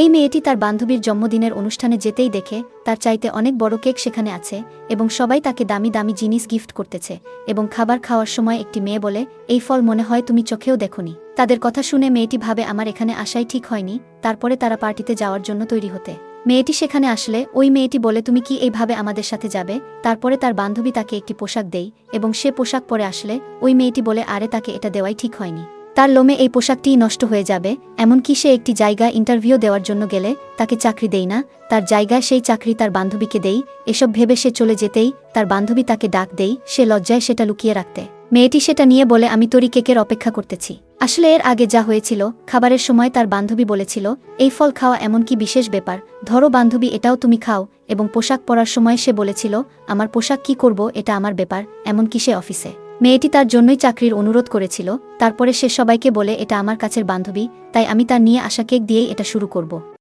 এই মেয়েটি তার বান্ধবীর জন্মদিনের অনুষ্ঠানে যেতেই দেখে তার চাইতে অনেক বড় কেক সেখানে আছে এবং সবাই তাকে দামি দামি জিনিস গিফট করতেছে এবং খাবার খাওয়ার সময় একটি মেয়ে বলে, এই ফল মনে হয় তুমি চোখেও দেখোনি। তাদের কথা শুনে মেয়েটি ভাবে আমার এখানে আসাই ঠিক হয়নি। তারপরে তারা পার্টিতে যাওয়ার জন্য তৈরি হতে মেয়েটি সেখানে আসলে ওই মেয়েটি বলে, তুমি কি এইভাবে আমাদের সাথে যাবে? তারপরে তার বান্ধবী তাকে একটি পোশাক দেয় এবং সে পোশাক পরে আসলে ওই মেয়েটি বলে, আরে তাকে এটা দেওয়াই ঠিক হয়নি, তার লোমে এই পোশাকটিই নষ্ট হয়ে যাবে। এমনকি সে একটি জায়গায় ইন্টারভিউ দেওয়ার জন্য গেলে তাকে চাকরি দেয় না, তার জায়গায় সেই চাকরি তার বান্ধবীকে দেয়। এসব ভেবে সে চলে যেতেই তার বান্ধবী তাকে ডাক দেয়, সে লজ্জায় সেটা লুকিয়ে রাখতে মেয়েটি সেটা নিয়ে বলে, আমি তোরই কেকের অপেক্ষা করতেছি। আসলে এর আগে যা হয়েছিল, খাবারের সময় তার বান্ধবী বলেছিল এই ফল খাওয়া এমন কি বিশেষ ব্যাপার, ধরো বান্ধবী এটাও তুমি খাও। এবং পোশাক পরার সময় সে বলেছিল, আমার পোশাক কি করব, এটা আমার ব্যাপার। এমনকি সে অফিসে মেয়েটি তার জন্যই চাকরির অনুরোধ করেছিল। তারপরে সে সবাইকে বলে, এটা আমার কাছের বান্ধবী, তাই আমি তার নিয়ে আসা কেক দিয়েই এটা শুরু করব।